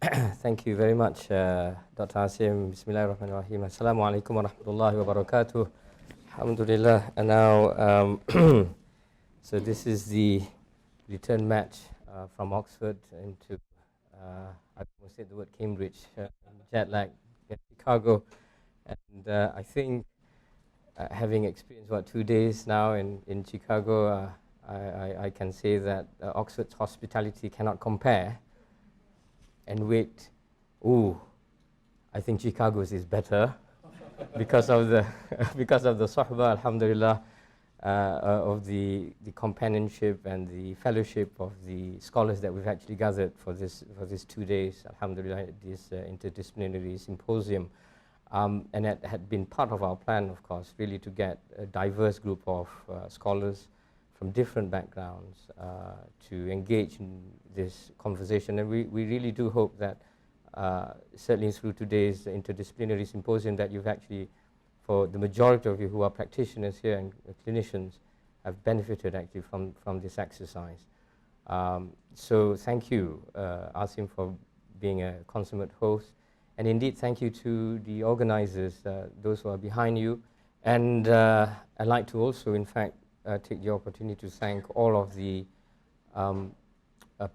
Thank you very much, Dr. Asim. Bismillahirrahmanirrahim. Assalamu alaikum wa rahmatullahi wa barakatuh. Alhamdulillah. And now, so this is the return match from Oxford into, I almost said the word Cambridge, jet lag in Chicago. And I think having experienced, 2 days now in Chicago, I can say that Oxford's hospitality cannot compare. And wait, I think Chicago's is better because of the sohbah, alhamdulillah, of the companionship and the fellowship of the scholars that we've actually gathered for this 2 days, alhamdulillah, this interdisciplinary symposium. And it had been part of our plan, of course, really to get a diverse group of scholars from different backgrounds to engage in this conversation. And we really do hope that certainly through today's interdisciplinary symposium that you've actually, for the majority of you who are practitioners here and clinicians, have benefited actually from this exercise. So thank you, Asim, for being a consummate host. And indeed, thank you to the organizers, those who are behind you. And I'd like to also, in fact, take the opportunity to thank all of the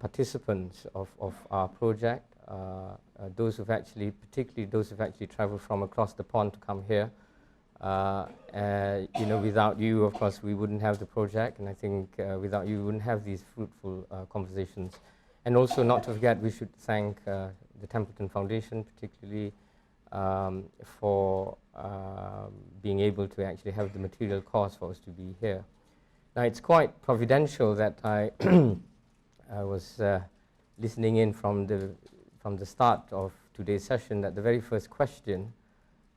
participants of our project, those who've actually, particularly those who've actually traveled from across the pond to come here. Without you, of course, we wouldn't have the project, and I think without you, we wouldn't have these fruitful conversations. And also, not to forget, we should thank the Templeton Foundation, particularly for being able to actually have the material cost for us to be here. Now, it's quite providential that I was listening in from the start of today's session, that the very first question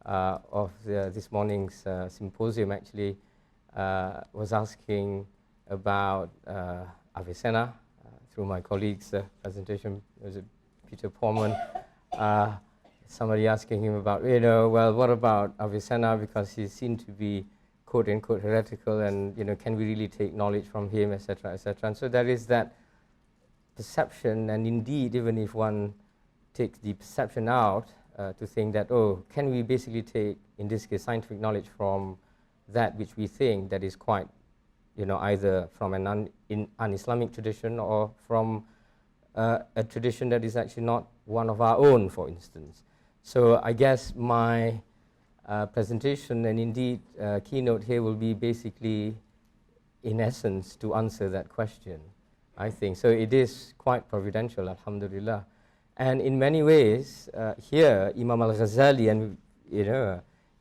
of this morning's symposium actually was asking about Avicenna. Through my colleague's presentation, was it Peter Porman? Somebody asking him about, well, what about Avicenna, because he seemed to be quote-unquote heretical, and can we really take knowledge from him, etc., etc. And so there is that perception, and indeed, even if one takes the perception out, to think that, can we basically take, in this case, scientific knowledge from that which we think that is quite, either from an un-Islamic tradition or from a tradition that is actually not one of our own, for instance. So I guess my presentation and indeed keynote here will be basically, in essence, to answer that question, I think. So it is quite providential, alhamdulillah. And in many ways, here, Imam al-Ghazali, and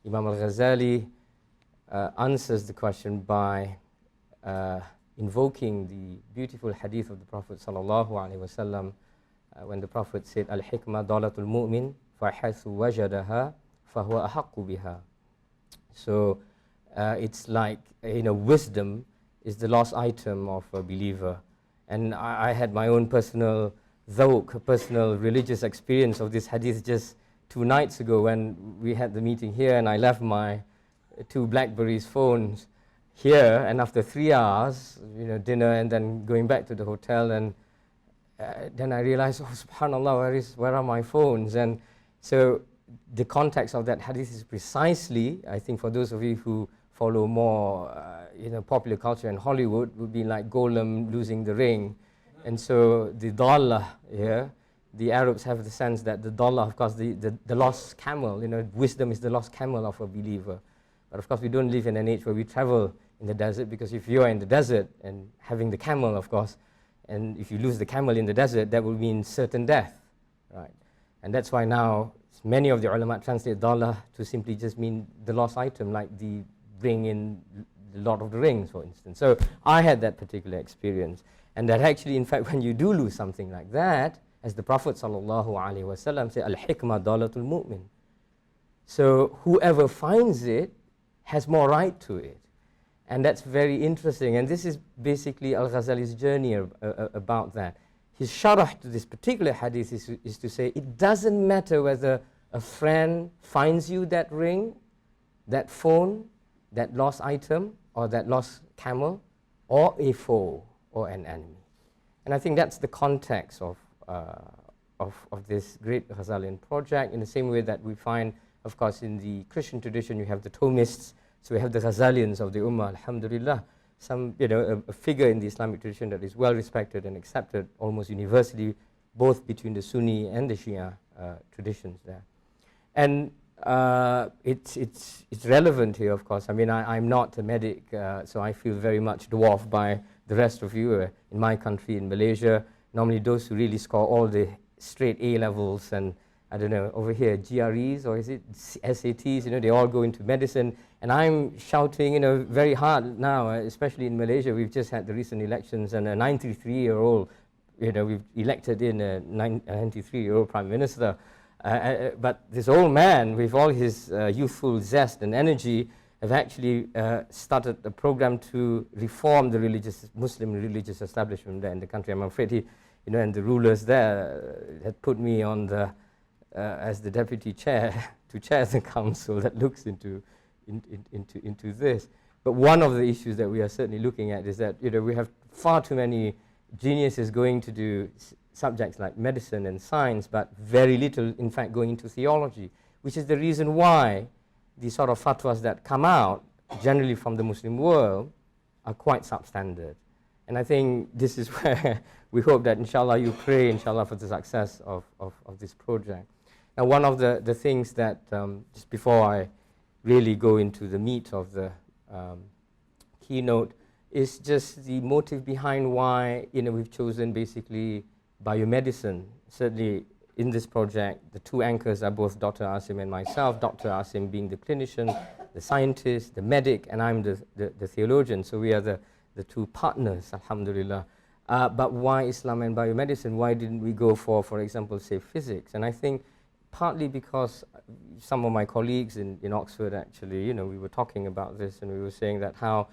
Imam al-Ghazali answers the question by invoking the beautiful hadith of the Prophet sallallahu alaihi wasallam, when the Prophet said, "Al-hikmah dalatul mu'min, فَحَيْثُ وَجَدَهَا فَهُوَ أَحَقُّ بِهَا." So it's like, wisdom is the lost item of a believer. And I had my own personal zawq, personal religious experience of this hadith just 2 nights ago when we had the meeting here, and I left my 2 Blackberries phones here, and after 3 hours, dinner and then going back to the hotel, and then I realized, subhanallah, where are my phones? And so the context of that hadith is precisely, I think, for those of you who follow more, popular culture in Hollywood, would be like Golem losing the ring. And so the dallah here, the Arabs have the sense that the dallah, of course, the lost camel, wisdom is the lost camel of a believer. But of course, we don't live in an age where we travel in the desert, because if you are in the desert and having the camel, of course, and if you lose the camel in the desert, that will mean certain death, right? And that's why now many of the ulama translate dallah to simply just mean the lost item, like the ring in the Lord of the Rings, for instance. So I had that particular experience, and that actually, in fact, when you do lose something like that, as the Prophet sallallahu alaihi wasallam said, "Al-hikmah dalatul mu'min." So whoever finds it has more right to it. And that's very interesting. And this is basically al-Ghazali's journey about that. His sharah to this particular hadith is to say, it doesn't matter whether a friend finds you that ring, that phone, that lost item, or that lost camel, or a foe, or an enemy. And I think that's the context of of this great Ghazalian project, in the same way that we find, of course, in the Christian tradition, you have the Thomists, so we have the Ghazalians of the Ummah, alhamdulillah, some, a figure in the Islamic tradition that is well respected and accepted almost universally, both between the Sunni and the Shia traditions there. And it's relevant here, of course. I mean, I'm not a medic, so I feel very much dwarfed by the rest of you. In my country, in Malaysia, normally those who really score all the straight A levels and, I don't know, over here, GREs, or is it SATs, they all go into medicine. And I'm shouting, very hard now, especially in Malaysia. We've just had the recent elections, and a 93-year-old, we've elected in a 93-year-old Prime Minister. But this old man, with all his youthful zest and energy, have actually started a program to reform the Muslim religious establishment there in the country. I'm afraid he, and the rulers there had put me on as the deputy chair to chair the council that looks into this. But one of the issues that we are certainly looking at is that we have far too many geniuses going to do subjects like medicine and science, but very little, in fact, going into theology, which is the reason why the sort of fatwas that come out, generally from the Muslim world, are quite substandard. And I think this is where we hope that, inshallah, you pray, inshallah, for the success of this project. Now, one of the things that, just before I really go into the meat of the keynote, is just the motive behind why, we've chosen basically biomedicine. Certainly in this project, the two anchors are both Dr. Asim and myself, Dr. Asim being the clinician, the scientist, the medic, and I'm the theologian. So we are the two partners, alhamdulillah. But why Islam and biomedicine? Why didn't we go for example, say physics? And I think partly because some of my colleagues in Oxford actually, we were talking about this, and we were saying that how,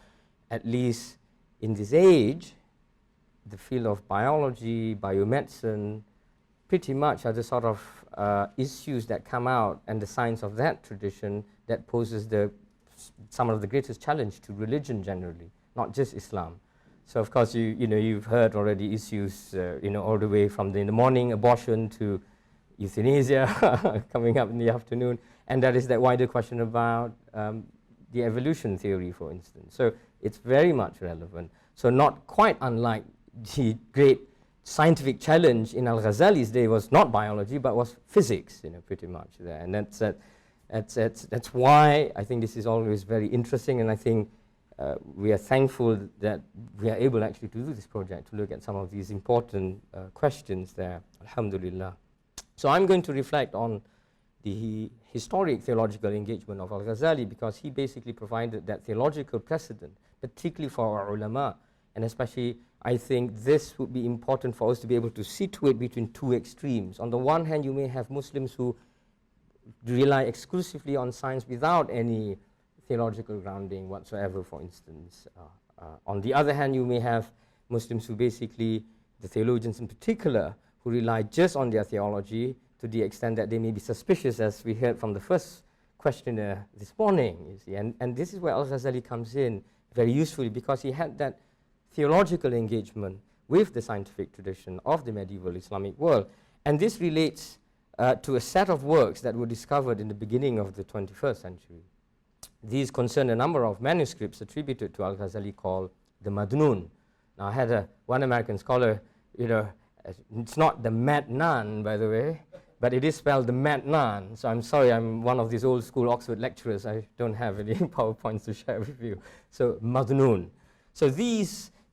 at least in this age, the field of biology, biomedicine, pretty much are the sort of issues that come out, and the science of that tradition that poses some of the greatest challenge to religion generally, not just Islam. So of course, you've heard already issues, all the way from in the morning abortion to euthanasia coming up in the afternoon, and that is that wider question about the evolution theory, for instance. So it's very much relevant. So not quite unlike the great scientific challenge in Al-Ghazali's day was not biology, but was physics, pretty much there. And that's why I think this is always very interesting, and I think we are thankful that we are able actually to do this project, to look at some of these important questions there, alhamdulillah. So I'm going to reflect on the historic theological engagement of Al-Ghazali, because he basically provided that theological precedent, particularly for our ulama, and especially I think this would be important for us to be able to situate between two extremes. On the one hand, you may have Muslims who rely exclusively on science without any theological grounding whatsoever, for instance. On the other hand, you may have Muslims who basically, the theologians in particular, who rely just on their theology to the extent that they may be suspicious, as we heard from the first questioner this morning, you see. And this is where Al-Ghazali comes in very usefully, because he had that theological engagement with the scientific tradition of the medieval Islamic world. And this relates to a set of works that were discovered in the beginning of the 21st century. These concern a number of manuscripts attributed to Al-Ghazali called the Madnun. Now, I had one American scholar, it's not the Madnan, by the way, but it is spelled the Madnan. So I'm sorry, I'm one of these old school Oxford lecturers. I don't have any PowerPoints to share with you. So Madnun. So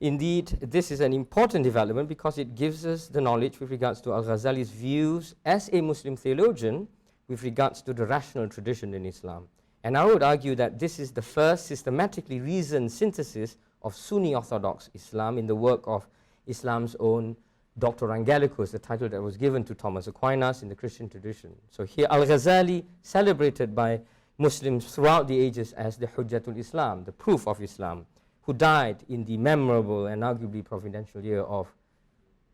indeed, this is an important development because it gives us the knowledge with regards to Al-Ghazali's views as a Muslim theologian with regards to the rational tradition in Islam. And I would argue that this is the first systematically reasoned synthesis of Sunni Orthodox Islam in the work of Islam's own Dr. Angelicus, the title that was given to Thomas Aquinas in the Christian tradition. So here Al-Ghazali, celebrated by Muslims throughout the ages as the Hujjatul Islam, the proof of Islam, who died in the memorable and arguably providential year of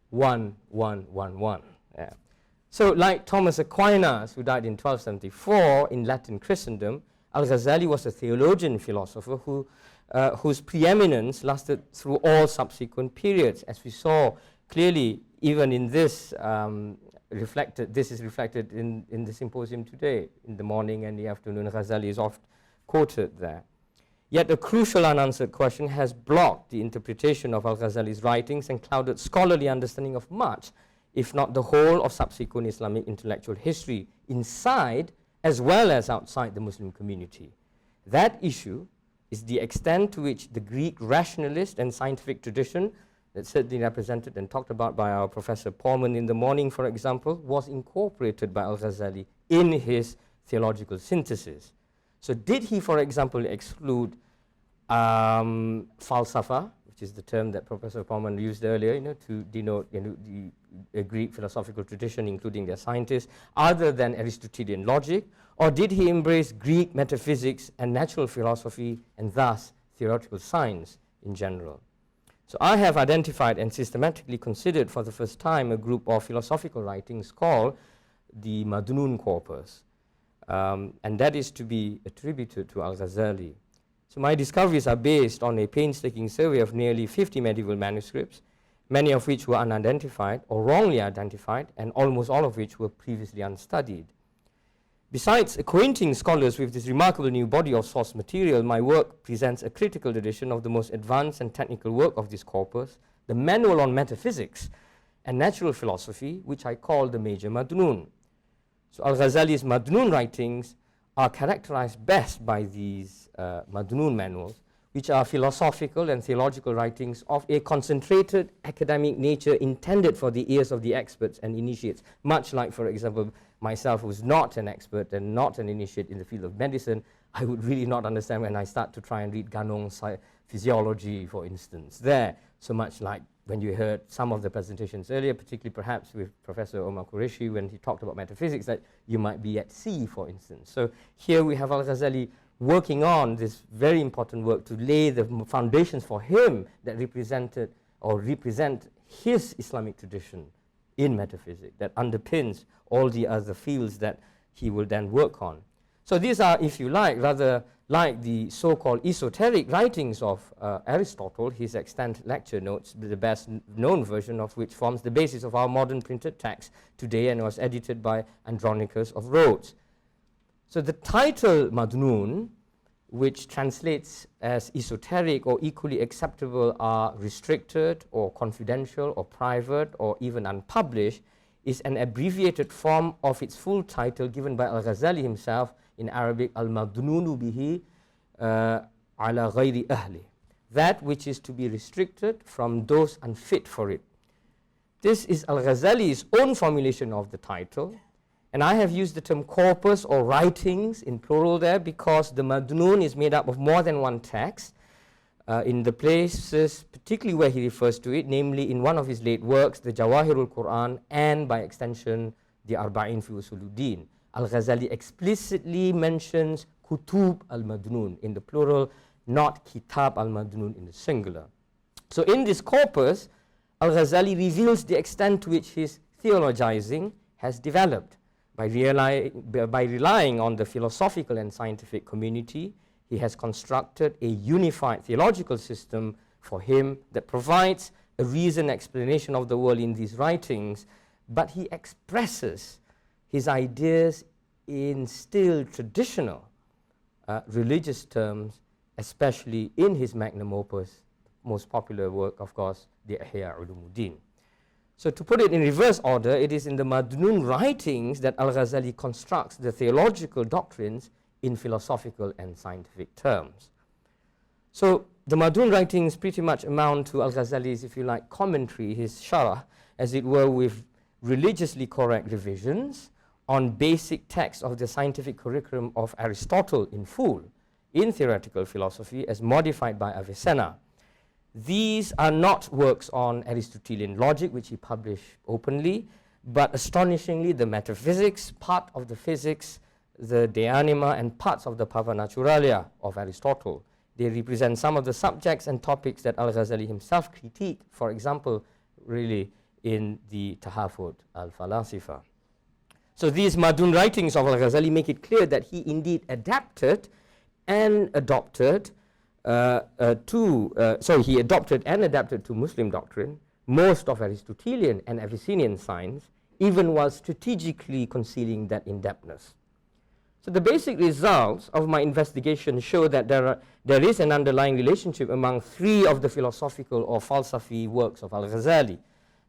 1111. Yeah. So like Thomas Aquinas, who died in 1274 in Latin Christendom, Al-Ghazali was a theologian philosopher whose preeminence lasted through all subsequent periods, as we saw clearly, even in this, this is reflected in the symposium today. In the morning and the afternoon, Ghazali is oft quoted there. Yet a crucial unanswered question has blocked the interpretation of al-Ghazali's writings and clouded scholarly understanding of much, if not the whole of subsequent Islamic intellectual history, inside as well as outside the Muslim community. That issue is the extent to which the Greek rationalist and scientific tradition that's certainly represented and talked about by our Professor Porman in the morning, for example, was incorporated by al-Ghazali in his theological synthesis. So did he, for example, exclude falsafa, which is the term that Professor Porman used earlier, to denote the Greek philosophical tradition, including their scientists, other than Aristotelian logic? Or did he embrace Greek metaphysics and natural philosophy, and thus theoretical science in general? So I have identified and systematically considered for the first time a group of philosophical writings called the Madnun corpus, and that is to be attributed to al-Ghazali. So my discoveries are based on a painstaking survey of nearly 50 medieval manuscripts, many of which were unidentified or wrongly identified, and almost all of which were previously unstudied. Besides acquainting scholars with this remarkable new body of source material, my work presents a critical edition of the most advanced and technical work of this corpus, the Manual on Metaphysics and Natural Philosophy, which I call the Major Madnun. So al-Ghazali's Madnun writings are characterized best by these Madnun manuals, which are philosophical and theological writings of a concentrated academic nature intended for the ears of the experts and initiates, much like, for example, myself, who's not an expert and not an initiate in the field of medicine. I would really not understand when I start to try and read Ganong's physiology, for instance, there, so much like when you heard some of the presentations earlier, particularly perhaps with Professor Omar Qureshi when he talked about metaphysics, that you might be at sea, for instance. So here we have al-Ghazali working on this very important work to lay the foundations for him that represented or represent his Islamic tradition in metaphysics that underpins all the other fields that he will then work on. So these are, if you like, rather like the so-called esoteric writings of Aristotle, his extant lecture notes, the best known version of which forms the basis of our modern printed text today and was edited by Andronicus of Rhodes. So the title Madnun, which translates as esoteric or equally acceptable, are restricted or confidential or private or even unpublished, is an abbreviated form of its full title given by al-Ghazali himself in Arabic, al-Madnunu bihi ala ghayri ahli, that which is to be restricted from those unfit for it. This is al-Ghazali's own formulation of the title, and I have used the term corpus or writings in plural there because the Madnun is made up of more than one text in the places particularly where he refers to it, namely in one of his late works, the Jawahirul Quran, and by extension the Arba'in fi Usuluddin. Al-Ghazali explicitly mentions Kutub al-Madnun in the plural, not Kitab al-Madnun in the singular. So in this corpus, al-Ghazali reveals the extent to which his theologizing has developed. By relying on the philosophical and scientific community, he has constructed a unified theological system for him that provides a reasoned explanation of the world in these writings, but he expresses his ideas in still traditional religious terms, especially in his magnum opus, most popular work, of course, the Ihya Ulumuddin. So to put it in reverse order, it is in the Madnun writings that al-Ghazali constructs the theological doctrines in philosophical and scientific terms. So the Madnun writings pretty much amount to al-Ghazali's, if you like, commentary, his sharah, as it were, with religiously correct revisions on basic texts of the scientific curriculum of Aristotle in full, in theoretical philosophy, as modified by Avicenna. These are not works on Aristotelian logic, which he published openly, but astonishingly the metaphysics, part of the physics, the De Anima, and parts of the Parva Naturalia of Aristotle. They represent some of the subjects and topics that al-Ghazali himself critiqued, for example, really in the Tahafut al-Falasifa. So these Madnun writings of al-Ghazali make it clear that he indeed adapted and adopted he adopted and adapted to Muslim doctrine most of Aristotelian and Avicennian science, even while strategically concealing that in-depthness. So the basic results of my investigation show that there is an underlying relationship among three of the philosophical or falsafi works of al-Ghazali.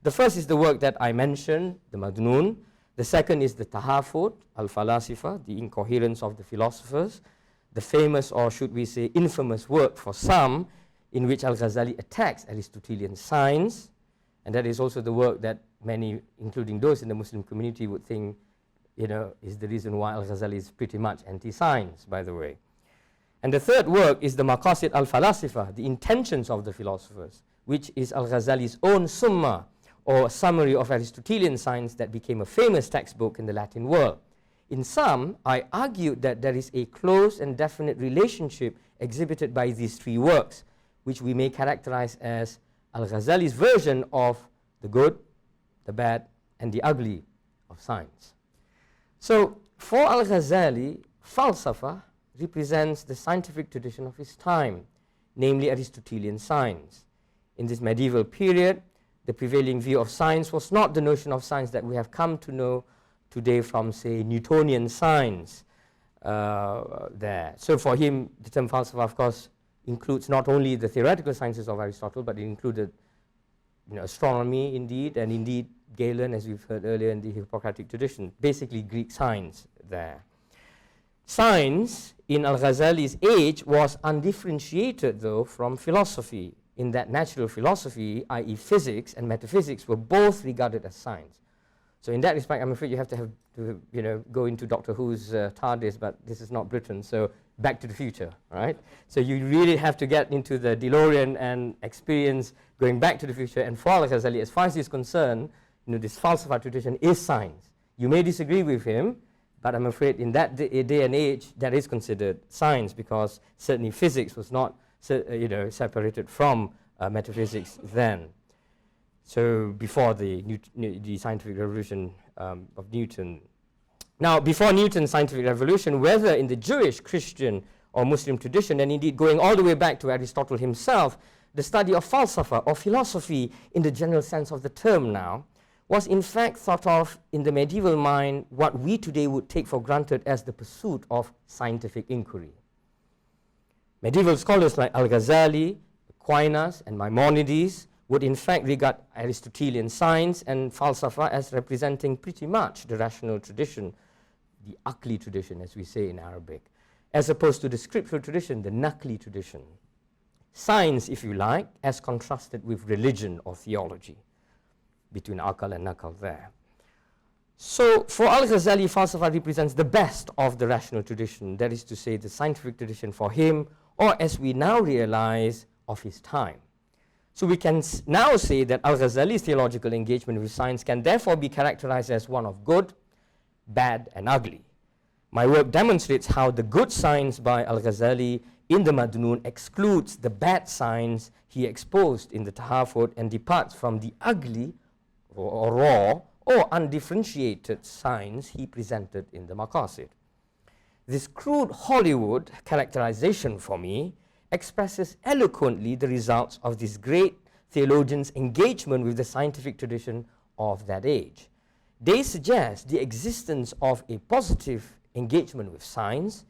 The first is the work that I mentioned, the Madnun. The second is the Tahafut, al-Falasifa, the incoherence of the philosophers, the famous, or should we say infamous work for some, in which al-Ghazali attacks Aristotelian science, and that is also the work that many, including those in the Muslim community, would think, is the reason why al-Ghazali is pretty much anti-science, by the way. And the third work is the Maqasid al-Falasifa, the intentions of the philosophers, which is al-Ghazali's own Summa, or summary of Aristotelian science that became a famous textbook in the Latin world. In sum, I argued that there is a close and definite relationship exhibited by these three works, which we may characterize as al-Ghazali's version of the good, the bad, and the ugly of science. So, for al-Ghazali, falsafa represents the scientific tradition of his time, namely Aristotelian science. In this medieval period, the prevailing view of science was not the notion of science that we have come to know today from, say, Newtonian science there. So for him, the term falsafa, of course, includes not only the theoretical sciences of Aristotle, but it included astronomy, indeed, and indeed Galen, as we've heard earlier, in the Hippocratic tradition, basically Greek science there. Science in al-Ghazali's age was undifferentiated, though, from philosophy, in that natural philosophy, i.e. physics and metaphysics, were both regarded as science. So in that respect, I'm afraid you have to go into Doctor Who's TARDIS, but this is not Britain, so Back to the Future, right? So you really have to get into the DeLorean and experience going back to the future. And for al-Ghazali, as far as he's concerned, this falsafa tradition is science. You may disagree with him, but I'm afraid in that day and age, that is considered science, because certainly physics was not separated from metaphysics then. So before the scientific revolution of Newton. Now, before Newton's scientific revolution, whether in the Jewish, Christian, or Muslim tradition, and indeed going all the way back to Aristotle himself, the study of falsafa, or philosophy in the general sense of the term now, was in fact thought of in the medieval mind what we today would take for granted as the pursuit of scientific inquiry. Medieval scholars like al-Ghazali, Aquinas, and Maimonides would in fact regard Aristotelian science and falsafa as representing pretty much the rational tradition, the Akli tradition, as we say in Arabic, as opposed to the scriptural tradition, the Naqli tradition. Science, if you like, as contrasted with religion or theology, between Akal and Naqal there. So for al-Ghazali, falsafa represents the best of the rational tradition, that is to say, the scientific tradition for him, or as we now realize, of his time. So we can now say that al-Ghazali's theological engagement with science can therefore be characterized as one of good, bad, and ugly. My work demonstrates how the good science by al-Ghazali in the Madnun excludes the bad science he exposed in the Tahafut and departs from the ugly or raw or undifferentiated science he presented in the Maqasid. This crude Hollywood characterization for me expresses eloquently the results of this great theologian's engagement with the scientific tradition of that age. They suggest the existence of a positive engagement with science,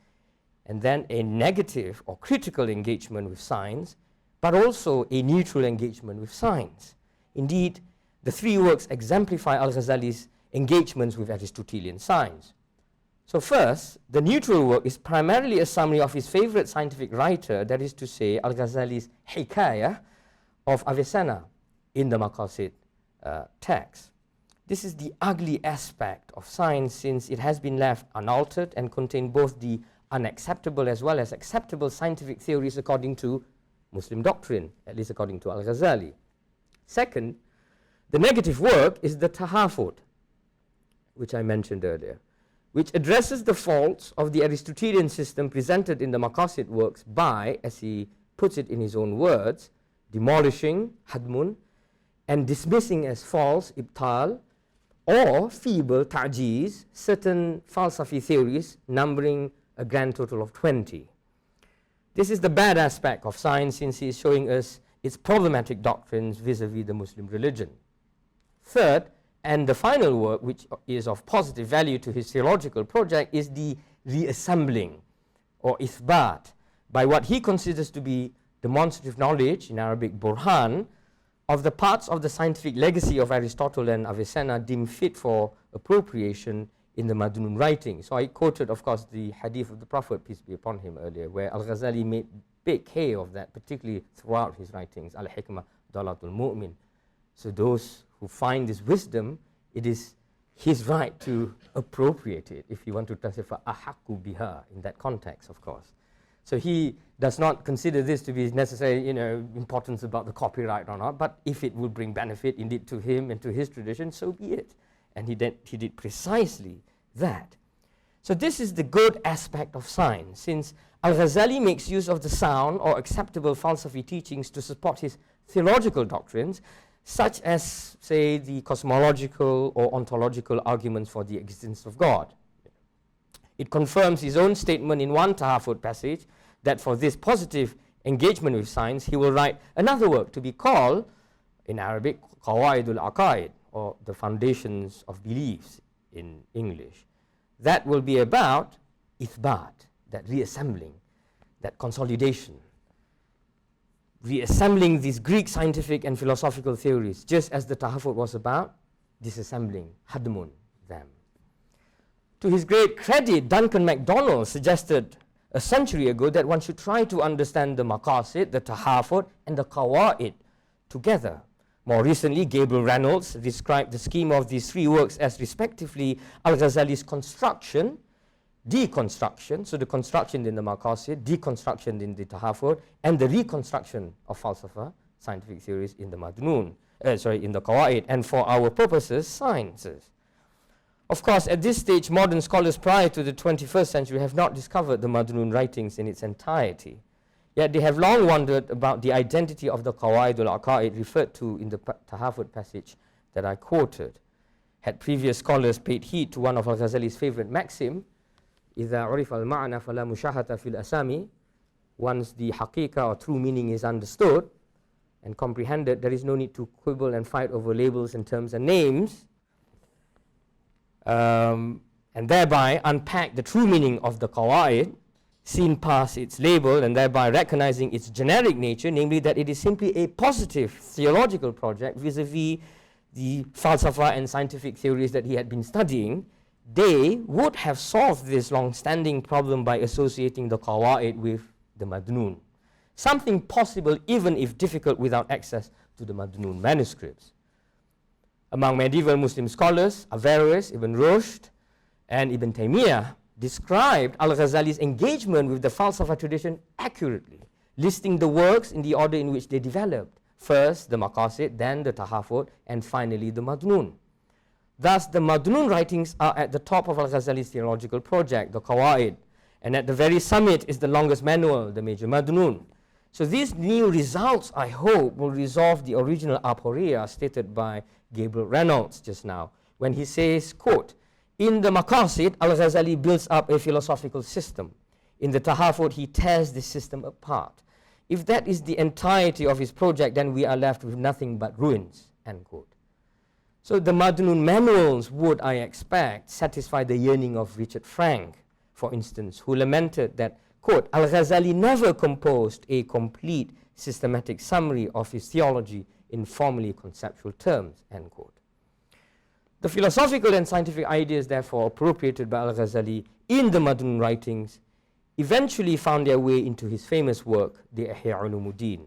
and then a negative or critical engagement with science, but also a neutral engagement with science. Indeed, the three works exemplify al-Ghazali's engagements with Aristotelian science. So first, the neutral work is primarily a summary of his favorite scientific writer, that is to say, al-Ghazali's Hikayah of Avicenna in the Maqasid text. This is the ugly aspect of science, since it has been left unaltered and contained both the unacceptable as well as acceptable scientific theories according to Muslim doctrine, at least according to al-Ghazali. Second, the negative work is the Tahafut, which I mentioned earlier, which addresses the faults of the Aristotelian system presented in the Maqasid works by, as he puts it in his own words, demolishing, hadmun, and dismissing as false, ibtal, or feeble, ta'jiz, certain falsafi theories numbering a grand total of 20. This is the bad aspect of science, since he is showing us its problematic doctrines vis-a-vis the Muslim religion. Third, and the final work, which is of positive value to his theological project, is the reassembling or ithbat by what he considers to be demonstrative knowledge, in Arabic burhan, of the parts of the scientific legacy of Aristotle and Avicenna deemed fit for appropriation in the Madnun writing. So I quoted, of course, the hadith of the Prophet, peace be upon him, earlier, where Al-Ghazali made big hay of that, particularly throughout his writings, Al-Hikmah, Dalatul Mu'min. So those who find this wisdom, it is his right to appropriate it, if you want to translate for ahakku biha in that context, of course. So he does not consider this to be necessarily, importance about the copyright or not, but if it would bring benefit indeed to him and to his tradition, so be it. And he did precisely that. So this is the good aspect of science, since Al-Ghazali makes use of the sound or acceptable Falsafi teachings to support his theological doctrines, such as, say, the cosmological or ontological arguments for the existence of God. It confirms his own statement in one Tahafut passage that for this positive engagement with science, he will write another work to be called, in Arabic, Qawaidul Aqaid, or the foundations of beliefs in English. That will be about ithbat, that reassembling, that consolidation, reassembling these Greek scientific and philosophical theories, just as the Tahafut was about disassembling, hadmun them. To his great credit, Duncan MacDonald suggested a century ago that one should try to understand the maqasid, the Tahafut, and the qawaid together. More recently, Gabriel Reynolds described the scheme of these three works as respectively Al-Ghazali's construction, deconstruction, so the construction in the maqasid, deconstruction in the Tahafut, and the reconstruction of falsafa, scientific theories, in the Madnun, in the qawaid, and for our purposes, sciences. Of course, at this stage, modern scholars prior to the 21st century have not discovered the Madnun writings in its entirety. Yet they have long wondered about the identity of the Qawaidul Aqaid referred to in the Tahafut passage that I quoted. Had previous scholars paid heed to one of Al-Ghazali's favorite maxim, إِذَا عُرِفَ الْمَعْنَى فَلَا مُشَاهَةَ فِي الْأَسَامِ, once the haqiqah or true meaning is understood and comprehended, there is no need to quibble and fight over labels and terms and names, and thereby unpack the true meaning of the qawaid, seen past its label, and thereby recognizing its generic nature, namely that it is simply a positive theological project vis-a-vis the falsafa and scientific theories that he had been studying. They would have solved this long-standing problem by associating the qawaid with the Madnun, something possible even if difficult without access to the Madnun manuscripts. Among medieval Muslim scholars, Averroes, Ibn Rushd, and Ibn Taymiyyah described Al-Ghazali's engagement with the falsafa tradition accurately, listing the works in the order in which they developed. First the maqasid, then the Tahafut, and finally the Madnun. Thus, the Madnun writings are at the top of Al-Ghazali's theological project, the Qawaid, and at the very summit is the longest manual, the Major Madnun. So these new results, I hope, will resolve the original aporia stated by Gabriel Reynolds just now, when he says, quote, in the maqasid, Al-Ghazali builds up a philosophical system. In the Tahafut, he tears this system apart. If that is the entirety of his project, then we are left with nothing but ruins, end quote. So the Madnun manuals would, I expect, satisfy the yearning of Richard Frank, for instance, who lamented that, quote, Al-Ghazali never composed a complete systematic summary of his theology in formally conceptual terms, end quote. The philosophical and scientific ideas, therefore, appropriated by Al-Ghazali in the Madnun writings eventually found their way into his famous work, the Ihya Ulumuddin,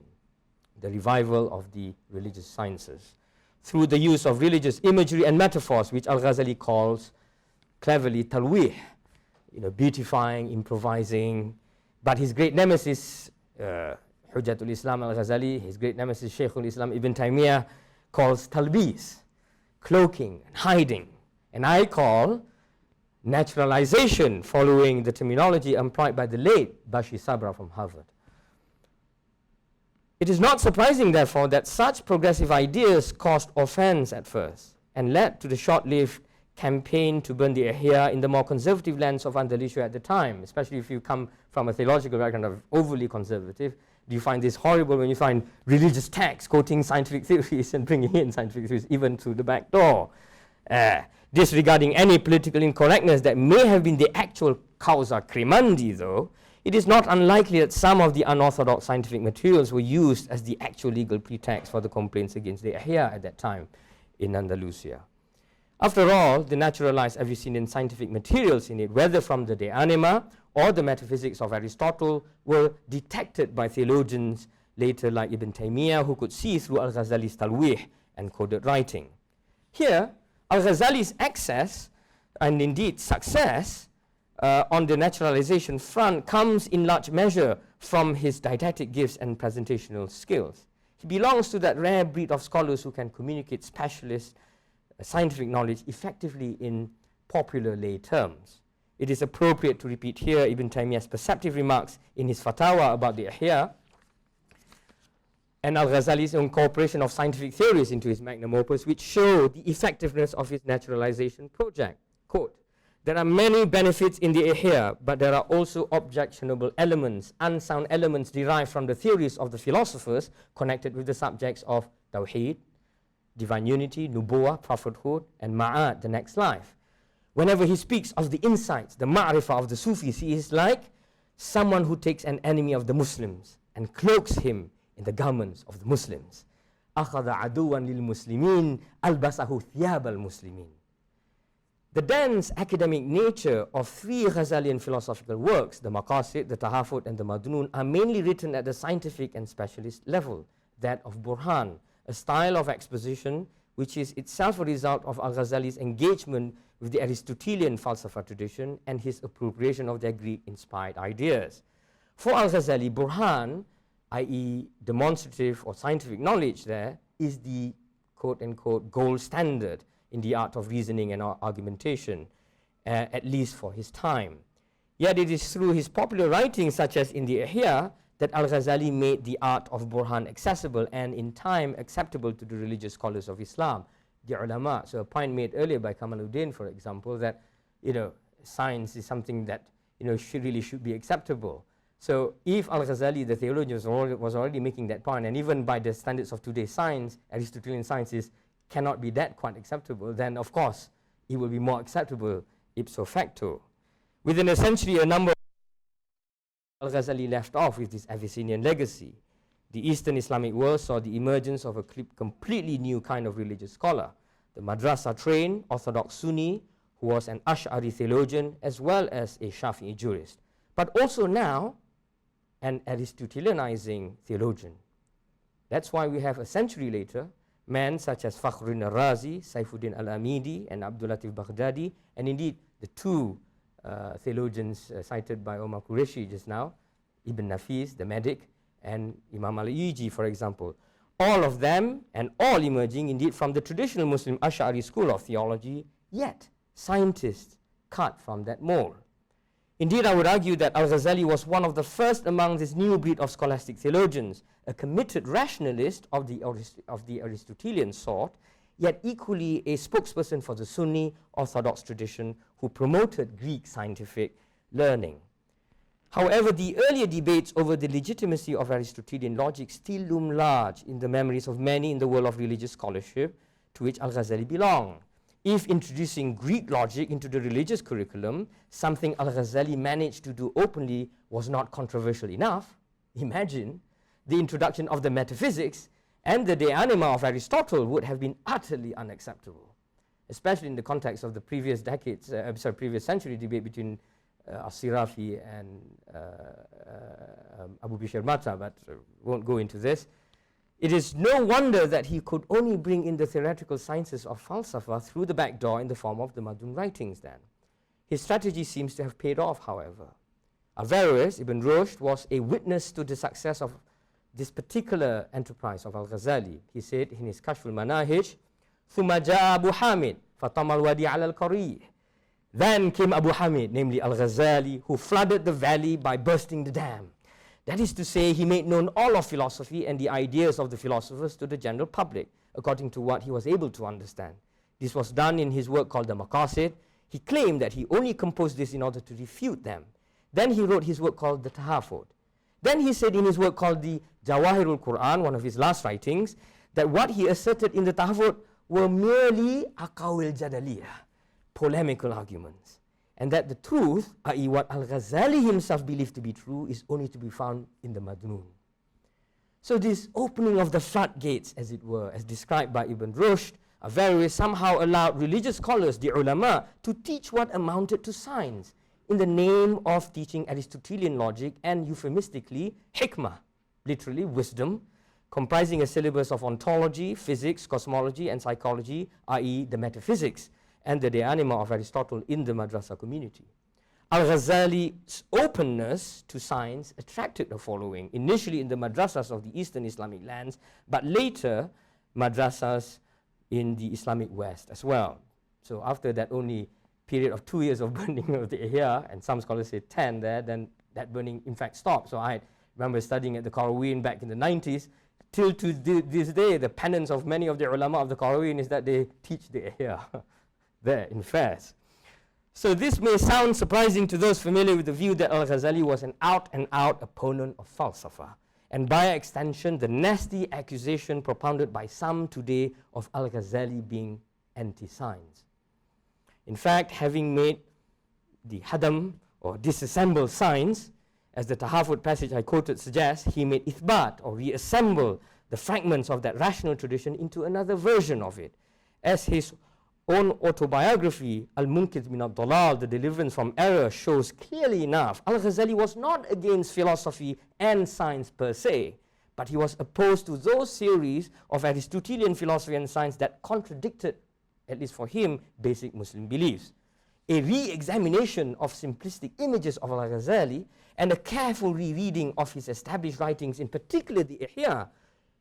the revival of the religious sciences, through the use of religious imagery and metaphors, which Al-Ghazali calls cleverly talwih, beautifying, improvising. But his great nemesis, Hujjatul Islam al-Ghazali, his great nemesis, Shaykhul Islam Ibn Taymiyyah, calls talbis, cloaking and hiding. And I call naturalization, following the terminology employed by the late Bashi Sabra from Harvard. It is not surprising, therefore, that such progressive ideas caused offense at first and led to the short-lived campaign to burn the Ihya in the more conservative lands of Andalusia at the time, especially if you come from a theological background of overly conservative. do you find this horrible when you find religious texts quoting scientific theories and bringing in scientific theories even through the back door? Disregarding any political incorrectness that may have been the actual causa cremandi, though, it is not unlikely that some of the unorthodox scientific materials were used as the actual legal pretext for the complaints against the Ihya at that time in Andalusia. After all, the naturalized Abyssinian scientific materials in it, whether from the De Anima or the Metaphysics of Aristotle, were detected by theologians later like Ibn Taymiyyah, who could see through al-Ghazali's talwih and coded writing. Here, al-Ghazali's access and indeed success on the naturalization front comes in large measure from his didactic gifts and presentational skills. He belongs to that rare breed of scholars who can communicate specialist scientific knowledge effectively in popular lay terms. It is appropriate to repeat here Ibn Taymiyyah's perceptive remarks in his fatwa about the Ihya and al-Ghazali's incorporation of scientific theories into his magnum opus, which show the effectiveness of his naturalization project. Quote, "There are many benefits in the Ihya, but there are also objectionable elements, unsound elements derived from the theories of the philosophers connected with the subjects of Tawheed, divine unity, Nubuwah, prophethood, and Ma'ad, the next life. Whenever he speaks of the insights, the ma'rifah of the Sufis, he is like someone who takes an enemy of the Muslims and cloaks him in the garments of the Muslims. أَخَذَ عَدُوًا لِلْمُسْلِمِينَ أَلْبَسَهُ ثِيَابَ الْمُسْلِمِينَ." The dense academic nature of three Ghazalian philosophical works, the Maqasid, the Tahafut, and the Madnun, are mainly written at the scientific and specialist level, that of Burhan, a style of exposition which is itself a result of al-Ghazali's engagement with the Aristotelian falsafa tradition and his appropriation of their Greek-inspired ideas. For al-Ghazali, Burhan, i.e. demonstrative or scientific knowledge there, is the quote-unquote gold standard in the art of reasoning and argumentation, at least for his time. Yet it is through his popular writings, such as in the Ihya, that al-Ghazali made the art of Burhan accessible and in time acceptable to the religious scholars of Islam, the ulama. So a point made earlier by Kamaluddin, for example, that science is something that should be acceptable. So if al-Ghazali, the theologian, was already making that point, and even by the standards of today's science, Aristotelian sciences cannot be that quite acceptable, then of course it will be more acceptable ipso facto. Within a century, a number al-Ghazali left off with this Abyssinian legacy. The Eastern Islamic world saw the emergence of a completely new kind of religious scholar, the madrasa-trained Orthodox Sunni, who was an Ash'ari theologian as well as a Shafi'i jurist, but also now an Aristotelianizing theologian. That's why we have a century later men such as Fakhruddin al-Razi, Saifuddin al-Amidi, and Abdul Latif Baghdadi, and indeed the two theologians cited by Omar Qureshi just now, Ibn Nafis, the medic, and Imam al-Iji, for example. All of them, and all emerging indeed from the traditional Muslim Ash'ari school of theology, yet scientists cut from that mold. Indeed, I would argue that al-Ghazali was one of the first among this new breed of scholastic theologians, a committed rationalist of the Aristotelian sort, yet equally a spokesperson for the Sunni Orthodox tradition who promoted Greek scientific learning. However, the earlier debates over the legitimacy of Aristotelian logic still loom large in the memories of many in the world of religious scholarship to which al-Ghazali belonged. If introducing Greek logic into the religious curriculum, something al-Ghazali managed to do openly, was not controversial enough, imagine the introduction of the Metaphysics and the De Anima of Aristotle would have been utterly unacceptable, especially in the context of the previous previous century debate between As-Sirafi and Abu Bishr Mata, but won't go into this. It is no wonder that he could only bring in the theoretical sciences of falsafa through the back door in the form of the Madun writings then. His strategy seems to have paid off, however. Averroes, Ibn Rushd, was a witness to the success of this particular enterprise of al-Ghazali. He said in his Kashf al-Manahij, ثُمَّ جَاءَ أَبُو حَامِدٍ فَطَمَ الْوَادِي عَلَى الْقَرِيحِ. Then came Abu Hamid, namely al-Ghazali, who flooded the valley by bursting the dam. That is to say, he made known all of philosophy and the ideas of the philosophers to the general public, according to what he was able to understand. This was done in his work called the Maqasid. He claimed that he only composed this in order to refute them. Then he wrote his work called the Tahafut. Then he said in his work called the Jawahirul Quran, one of his last writings, that what he asserted in the Tahafut were merely aqawil jadaliyah, polemical arguments, and that the truth, i.e. what Al-Ghazali himself believed to be true, is only to be found in the Madnun. So this opening of the floodgates, as it were, as described by Ibn Rushd, Averroes, somehow allowed religious scholars, the ulama, to teach what amounted to science in the name of teaching Aristotelian logic and euphemistically hikmah, literally wisdom, comprising a syllabus of ontology, physics, cosmology and psychology, i.e. the metaphysics and the de anima of Aristotle in the madrasa community. Al-Ghazali's openness to science attracted a following, initially in the madrasas of the Eastern Islamic lands, but later madrasas in the Islamic West as well. So after that only period of 2 years of burning of the Ihya, and some scholars say 10 there, then that burning in fact stopped. So I remember studying at the Qarawiyyin back in the 90s. Till to this day, the penance of many of the ulama of the Qarawiyyin is that they teach the Ihya there in Fez. So this may sound surprising to those familiar with the view that Al-Ghazali was an out-and-out opponent of falsafa, and by extension, the nasty accusation propounded by some today of Al-Ghazali being anti-science. In fact, having made the hadam or disassembled science, as the Tahafut passage I quoted suggests, he made ithbat or reassemble the fragments of that rational tradition into another version of it. As his own autobiography, Al-Munqidh min al-Dalal, The Deliverance from Error, shows clearly enough, Al-Ghazali was not against philosophy and science per se, but he was opposed to those theories of Aristotelian philosophy and science that contradicted, at least for him, basic Muslim beliefs. A re-examination of simplistic images of Al-Ghazali and a careful rereading of his established writings, in particular the Ihya,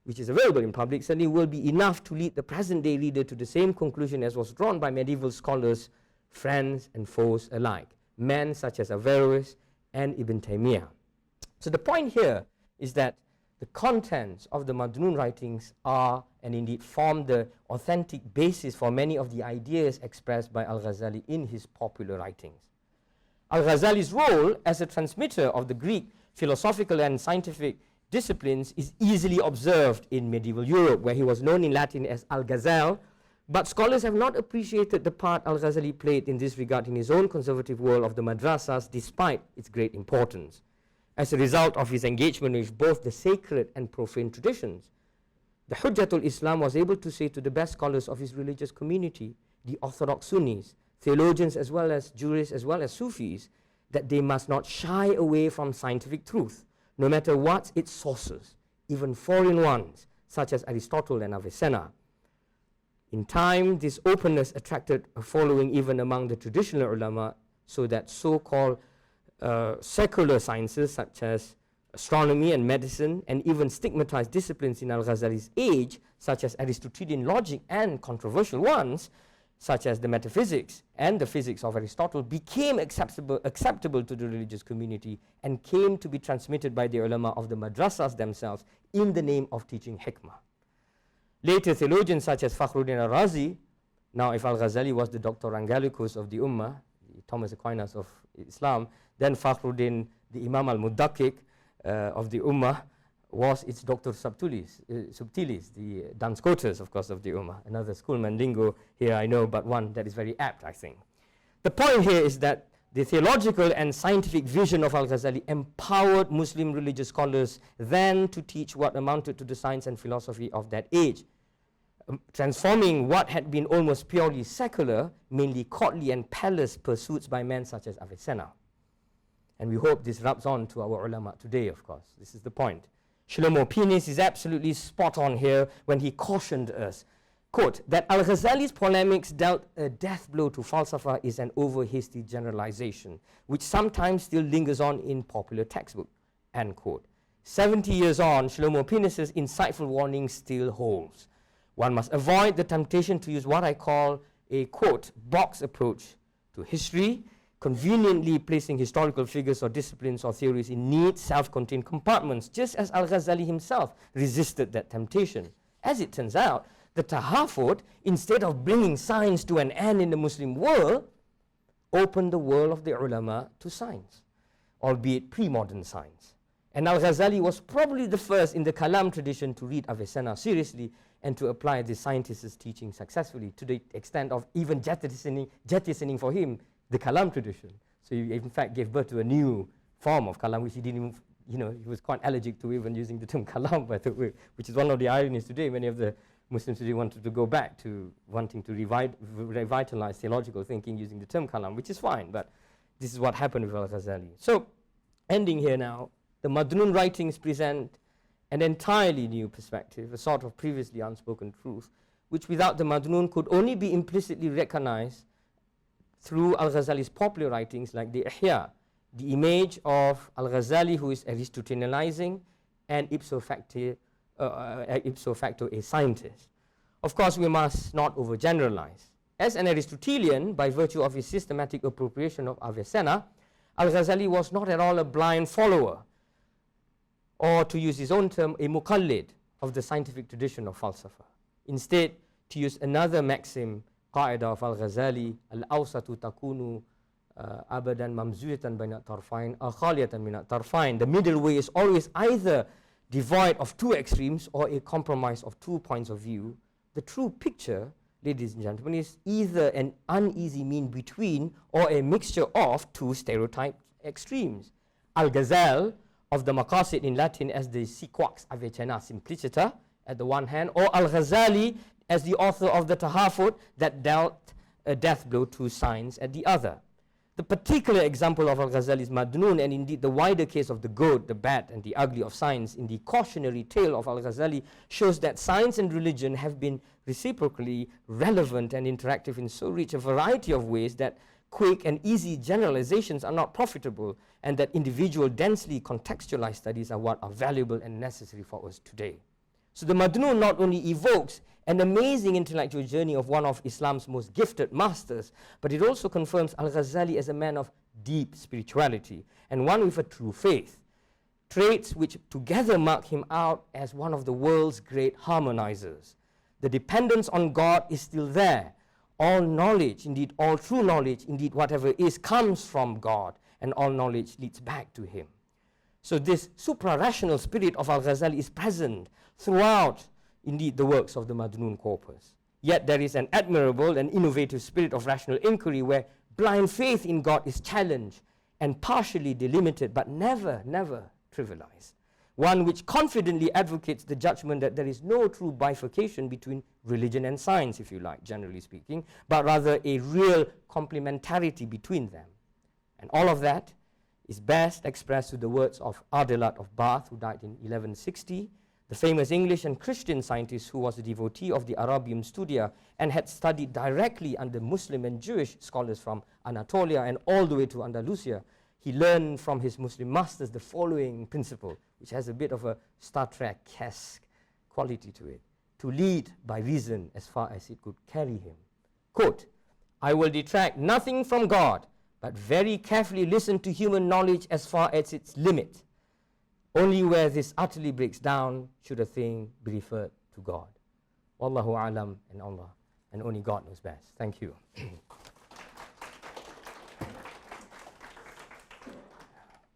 which is available in public, certainly will be enough to lead the present-day reader to the same conclusion as was drawn by medieval scholars, friends and foes alike, men such as Averroes and Ibn Taymiyyah. So the point here is that the contents of the Madnun writings are and indeed form the authentic basis for many of the ideas expressed by Al-Ghazali in his popular writings. Al-Ghazali's role as a transmitter of the Greek philosophical and scientific disciplines is easily observed in medieval Europe, where he was known in Latin as Al-Ghazal, but scholars have not appreciated the part Al-Ghazali played in this regard in his own conservative world of the madrasas, despite its great importance. As a result of his engagement with both the sacred and profane traditions, the Hujjatul Islam was able to say to the best scholars of his religious community, the Orthodox Sunnis, theologians as well as jurists as well as Sufis, that they must not shy away from scientific truth, no matter what its sources, even foreign ones, such as Aristotle and Avicenna. In time, this openness attracted a following even among the traditional ulama, so that so-called secular sciences such as astronomy and medicine, and even stigmatized disciplines in Al-Ghazali's age, such as Aristotelian logic and controversial ones, such as the metaphysics and the physics of Aristotle, became acceptable to the religious community and came to be transmitted by the ulama of the madrasas themselves in the name of teaching hikmah. Later theologians such as Fakhruddin al-Razi, now if Al-Ghazali was the Dr. Angelicus of the Ummah, the Thomas Aquinas of Islam, then Fakhruddin, the Imam al-Muddaqqiq of the Ummah, was its Dr. Subtilis, the Duns Scotus, of course, of the Ummah. Another schoolman lingo here I know, but one that is very apt, I think. The point here is that the theological and scientific vision of Al-Ghazali empowered Muslim religious scholars then to teach what amounted to the science and philosophy of that age, transforming what had been almost purely secular, mainly courtly and palace pursuits by men such as Avicenna. And we hope this rubs on to our ulama today, of course. This is the point. Shlomo Pinis is absolutely spot on here when he cautioned us, quote, that Al-Ghazali's polemics dealt a death blow to falsafa is an over-hasty generalization, which sometimes still lingers on in popular textbook, end quote. 70 years on, Shlomo Pinis' insightful warning still holds. One must avoid the temptation to use what I call a, quote, box approach to history, conveniently placing historical figures or disciplines or theories in neat, self-contained compartments, just as Al-Ghazali himself resisted that temptation. As it turns out, the Tahafut, instead of bringing science to an end in the Muslim world, opened the world of the ulama to science, albeit pre-modern science. And Al-Ghazali was probably the first in the Kalam tradition to read Avicenna seriously and to apply the scientist's teaching successfully, to the extent of even jettisoning for him the Kalam tradition. So he in fact gave birth to a new form of Kalam, which he didn't even, he was quite allergic to even using the term Kalam, by the way, which is one of the ironies today. Many of the Muslims today wanted to go back to wanting to revitalize theological thinking using the term Kalam, which is fine, but this is what happened with Al-Ghazali. So, ending here now, the Madnun writings present an entirely new perspective, a sort of previously unspoken truth, which without the Madnun could only be implicitly recognized through Al-Ghazali's popular writings like the Ihya, the image of Al-Ghazali who is Aristotelianizing and ipso facto a scientist. Of course, we must not overgeneralize. As an Aristotelian, by virtue of his systematic appropriation of Avicenna, Al-Ghazali was not at all a blind follower, or to use his own term, a muqallid of the scientific tradition of falsafa. Instead, to use another maxim, qaida of Al-Ghazali, al-awsatu takunu abadan mamzuyatan bayna tarfain, khaliyatan min tarfain. The middle way is always either devoid of two extremes or a compromise of 2 points of view. The true picture, ladies and gentlemen, is either an uneasy mean between or a mixture of two stereotyped extremes. Al-Ghazal of the Maqasid in Latin as the Sequax Avicenna Simplicita at the one hand, or Al-Ghazali as the author of the Tahafut that dealt a death blow to science at the other. The particular example of Al-Ghazali's Madnun, and indeed the wider case of the good, the bad, and the ugly of science in the cautionary tale of Al-Ghazali, shows that science and religion have been reciprocally relevant and interactive in so rich a variety of ways that quick and easy generalizations are not profitable, and that individual densely contextualized studies are what are valuable and necessary for us today. So the Madnun not only evokes an amazing intellectual journey of one of Islam's most gifted masters, but it also confirms Al-Ghazali as a man of deep spirituality and one with a true faith, traits which together mark him out as one of the world's great harmonizers. The dependence on God is still there. All knowledge, indeed all true knowledge, indeed whatever is, comes from God, and all knowledge leads back to him. So this supra-rational spirit of Al-Ghazali is present throughout, indeed, the works of the Madnun corpus. Yet there is an admirable and innovative spirit of rational inquiry where blind faith in God is challenged and partially delimited, but never trivialized. One which confidently advocates the judgment that there is no true bifurcation between religion and science, if you like, generally speaking, but rather a real complementarity between them. And all of that is best expressed through the words of Ardelat of Bath, who died in 1160, the famous English and Christian scientist who was a devotee of the Arabian Studia and had studied directly under Muslim and Jewish scholars from Anatolia and all the way to Andalusia. He learned from his Muslim masters the following principle, which has a bit of a Star Trek-esque quality to it: to lead by reason as far as it could carry him. Quote, "I will detract nothing from God, but very carefully listen to human knowledge as far as its limit. Only where this utterly breaks down should a thing be referred to God." Wallahu alam, and Allah, and only God knows best. Thank you.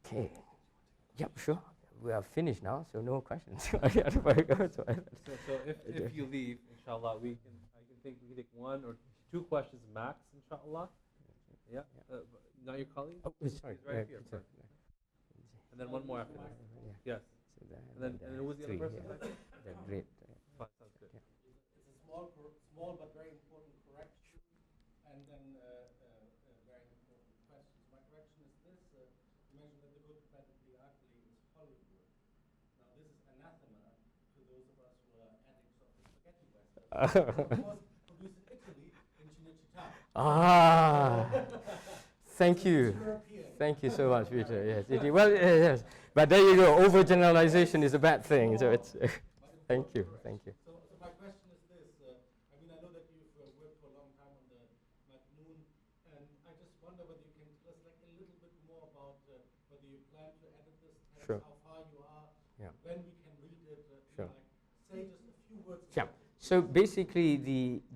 Okay. Yep, sure. We are finished now, so no questions. So if you leave, inshallah, I can take one or two questions max, inshallah. Yeah. Now your colleague? Oh, sorry. He's right here. And then one more after that. Yes. So And then who was the other person? They're great. Fine, sounds good. Yeah. It's a small but very important correction, and then very important questions. My correction is this: you mentioned that the good, bad, and the ugly is Hollywood. Now, this is anathema to those of us who are addicts of the spaghetti western. It was produced in Italy, in Cinecittà. Thank you. Thank you so much, Peter. Yes, well, yes. But there you go. Overgeneralization is a bad thing. So it's. Thank you. Thank you. So my question is this: I know that you've worked for a long time on the Madnun, and I just wonder whether you can tell us a little bit more about whether you plan to edit this text, Sure. how far you are, Yeah. when we can read it. Sure. Say just a few words. Yeah. So basically,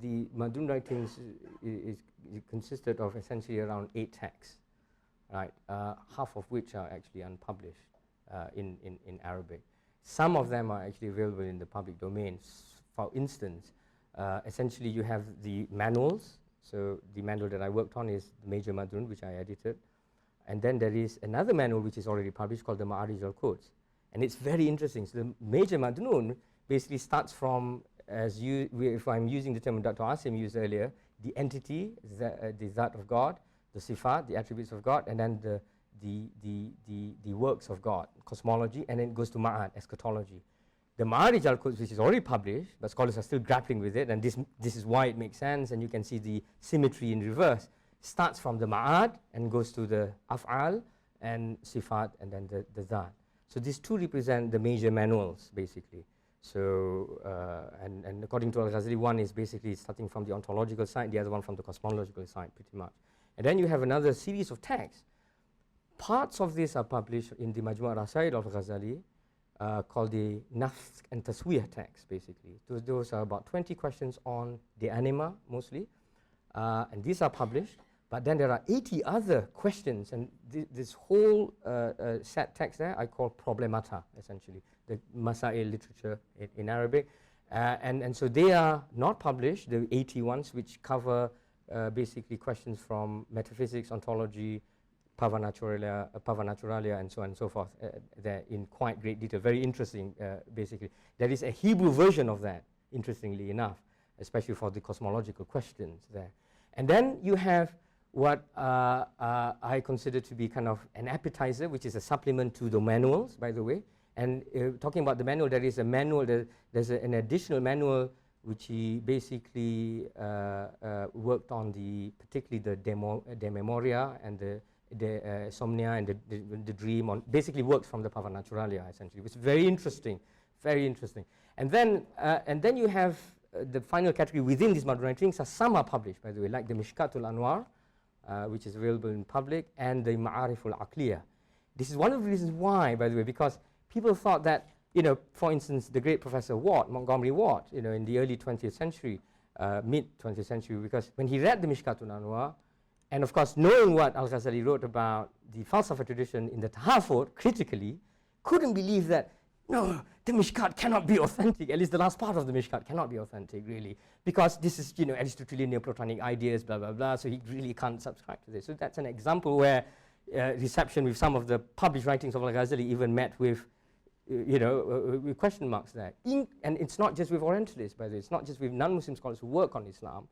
the Madnun writings consisted of essentially around 8 texts, right? Half of which are actually unpublished in Arabic. Some of them are actually available in the public domain. For instance, essentially you have the manuals. So the manual that I worked on is the Major Madun, which I edited. And then there is another manual which is already published called the Ma'arij al-Quds. And it's very interesting. So the Major Madun basically starts from, if I'm using the term Dr. Asim used earlier, the entity, the Zat of God, the Sifat, the attributes of God, and then the works of God, cosmology, and then it goes to Ma'ad, eschatology. The Ma'arij al-Quds, which is already published, but scholars are still grappling with it, and this is why it makes sense, and you can see the symmetry in reverse, starts from the Ma'ad and goes to the Af'al and Sifat and then the Zat. So these two represent the major manuals, basically. So, and according to Al-Ghazali, one is basically starting from the ontological side, the other one from the cosmological side, pretty much. And then you have another series of texts. Parts of this are published in the Majmu' al-Rasail of Ghazali, called the Nafs and Taswiyah text, basically. Those are about 20 questions on the anima, mostly, and these are published. But then there are 80 other questions, and this whole set text there I call problemata, essentially, the Masail literature in Arabic. And so they are not published, the 80 ones, which cover basically questions from metaphysics, ontology, Parva Naturalia, and so on and so forth, there in quite great detail. Very interesting, basically. There is a Hebrew version of that, interestingly enough, especially for the cosmological questions there. And then you have what I consider to be kind of an appetizer, which is a supplement to the manuals, by the way. And talking about the manual, there is a manual, there's an additional manual which he basically worked on, particularly the memoria and the somnia and the dream, on basically works from the Parva Naturalia, essentially. It's very interesting, very interesting. And then you have the final category within these modern writings. Some are published, by the way, like the Mishkatul Anwar, which is available in public, and the Ma'arif al-Aqliya. This is one of the reasons why, by the way, because people thought that, for instance, the great Professor Watt, Montgomery Watt, in the early 20th century, mid-20th century, because when he read the Mishkatul Anwar, and of course, knowing what Al-Ghazali wrote about the Falsafa tradition in the Tahafut, critically, couldn't believe that, no, the Mishkat cannot be authentic, at least the last part of the Mishkat cannot be authentic, really, because this is, Aristotelian Neoplatonic ideas, blah, blah, blah, so he really can't subscribe to this. So that's an example where reception with some of the published writings of Al-Ghazali even met with, with question marks there. And it's not just with Orientalists, by the way, it's not just with non-Muslim scholars who work on Islam,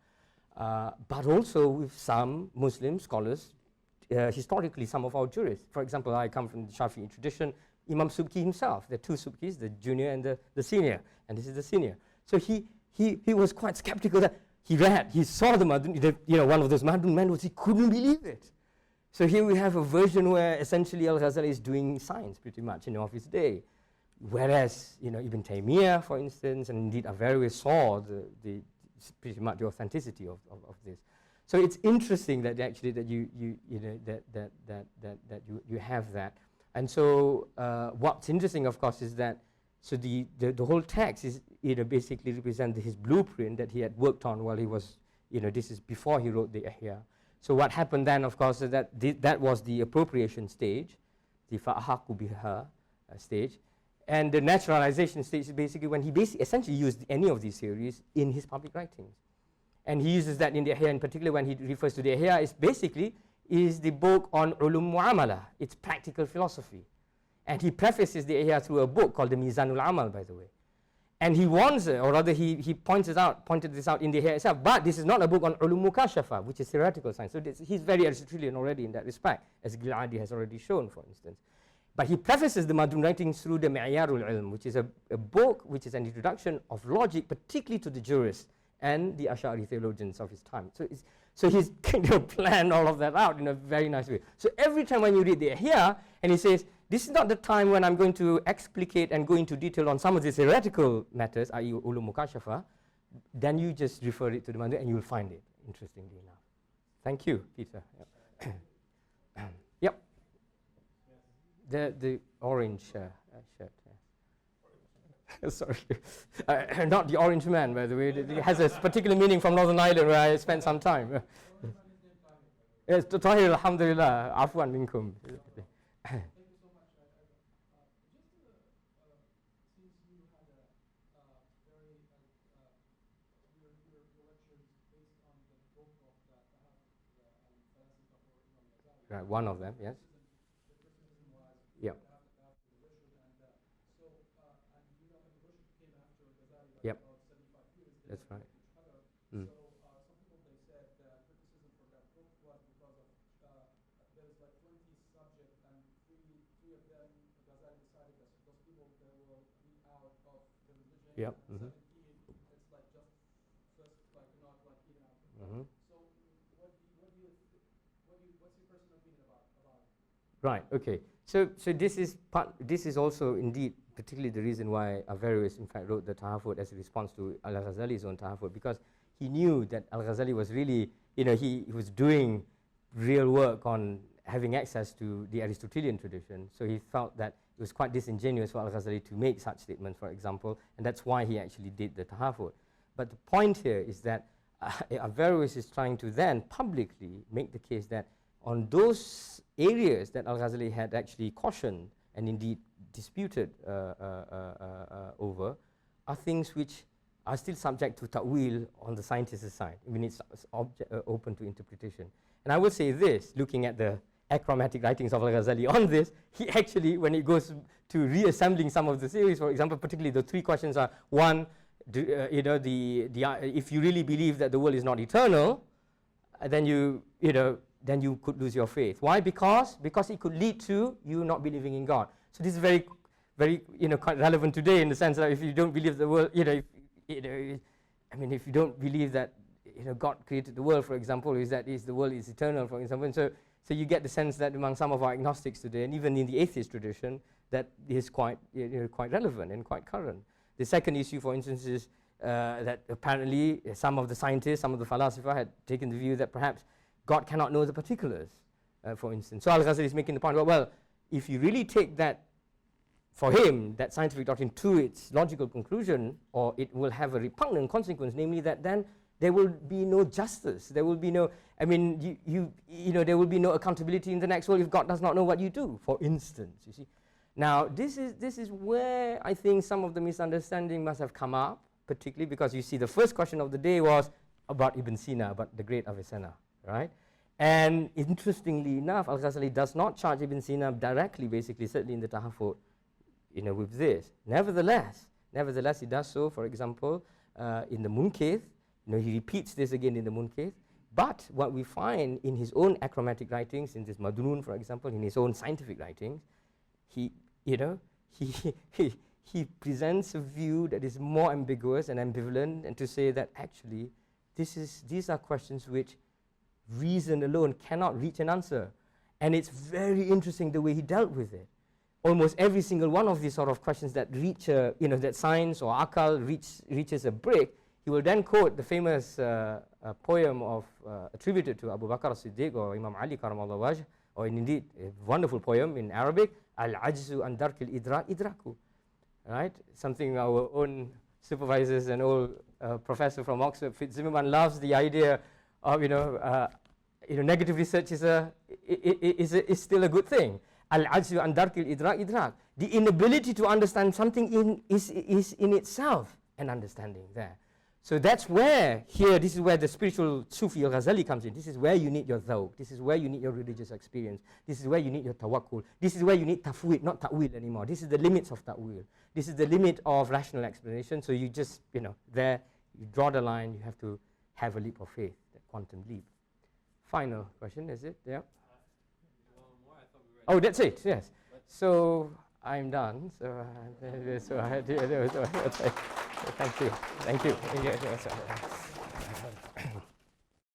but also with some Muslim scholars, historically some of our jurists. For example, I come from the Shafi'i tradition. Imam Subki himself, there are two Subkis, the junior and the senior, and this is the senior. So he was quite skeptical that he saw the Madun, one of those Madun manuals, he couldn't believe it. So here we have a version where essentially Al-Ghazali is doing science pretty much, of his day. Whereas, Ibn Taymiyyah, for instance, and indeed Averroes saw pretty much the authenticity of this. So it's interesting that actually that you have that. And so what's interesting, of course, is that the whole text is basically represents his blueprint that he had worked on while he was this is before he wrote the Ihya. So what happened then, of course, is that that was the appropriation stage, the fa'ahaku biha stage, and the naturalization stage is basically when he essentially used any of these theories in his public writings, and he uses that in the Ihya in particular. When he refers to the Ihya, is the book on ulum mu'amala, it's practical philosophy. And he prefaces the Ihya through a book called the Mizanul Amal, by the way. And he warns, or rather he pointed this out in the Ihya itself, but this is not a book on ulum mukashafa, which is theoretical science. So he's very Aristotelian already in that respect, as Gil'adi has already shown, for instance. But he prefaces the Madun writings through the Mi'yarul Ilm, which is a book which is an introduction of logic, particularly to the jurists and the Ash'ari theologians of his time. So he's kind of planned all of that out in a very nice way. So every time when you read the Ihya, and he says, this is not the time when I'm going to explicate and go into detail on some of these theoretical matters, i.e. ulum mukashafa, then you just refer it to the Madun and you'll find it, interestingly enough. Thank you, Peter. Yep. The orange shirt. Sorry. Not the orange man, by the way. It has a particular meaning from Northern Ireland where I spent some time. Yes, Tahir, alhamdulillah. Afwan minkum. Right, one of them, yes. Yeah. Yep. That's right. Mm. So some people they said criticism for that book was because of there's like 20 subjects and three of them Ghazali decided that those people they will be out of the religion. Yep. And Mm-hmm. 17 it's like just first like not like eating out. Mm-hmm. So what's your personal opinion about it? Right. Okay. So this is also indeed particularly the reason why Averroes in fact wrote the Tahafut as a response to Al-Ghazali's own Tahafut, because he knew that Al-Ghazali was really, he was doing real work on having access to the Aristotelian tradition. So he felt that it was quite disingenuous for Al-Ghazali to make such statements, for example, and that's why he actually did the Tahafut. But the point here is that Averroes is trying to then publicly make the case that on those areas that Al-Ghazali had actually cautioned and indeed disputed over are things which are still subject to ta'wil on the scientist's side. I mean, it's open to interpretation. And I will say this, looking at the achromatic writings of Al-Ghazali on this, he actually, when he goes to reassembling some of the theories, for example, particularly the three questions are, one, if you really believe that the world is not eternal, then you could lose your faith. Why? Because it could lead to you not believing in God. So this is very, very, quite relevant today in the sense that if you don't believe the world, if you don't believe that, God created the world, for example, the world is eternal, for example. And so you get the sense that among some of our agnostics today, and even in the atheist tradition, that is quite relevant and quite current. The second issue, for instance, is that apparently some of the scientists, some of the philosophers had taken the view that perhaps God cannot know the particulars, for instance. So Al-Ghazali is making the point, well, if you really take that, for him, that scientific doctrine to its logical conclusion, or it will have a repugnant consequence, namely that then there will be no justice. There will be no, there will be no accountability in the next world if God does not know what you do, for instance, you see. Now, this is where I think some of the misunderstanding must have come up, particularly because you see the first question of the day was about Ibn Sina, about the great Avicenna, right? And interestingly enough, Al-Ghazali does not charge Ibn Sina directly, basically, certainly in the Tahafut, with this. Nevertheless, he does so, for example, in the Munkith. He repeats this again in the Munkith. But what we find in his own achromatic writings, in this Madnun, for example, in his own scientific writings, he presents a view that is more ambiguous and ambivalent, and to say that actually these are questions which reason alone cannot reach an answer. And it's very interesting the way he dealt with it. Almost every single one of these sort of questions that reach, that science or akal reaches a break, he will then quote the famous poem attributed to Abu Bakr as-Siddiq or Imam Ali karamallahu wajh, or indeed a wonderful poem in Arabic, al-ajzu an dark al-idraku, right? Something our own supervisors and old professor from Oxford, Fitzimmerman, loves the idea of, negative research is still a good thing. Al-ajzu an dark al-idrak. The inability to understand something is in itself an understanding there. So that's where, this is where the spiritual Sufi al-Ghazali comes in. This is where you need your dhawq. This is where you need your religious experience. This is where you need your tawakkul. This is where you need tafwid, not ta'wil anymore. This is the limits of ta'wil. This is the limit of rational explanation. So you just, there, you draw the line. You have to have a leap of faith, that quantum leap. Final question, is it? Yeah. One more? I thought we were Oh, that's it, yes. So I'm done. So, thank you.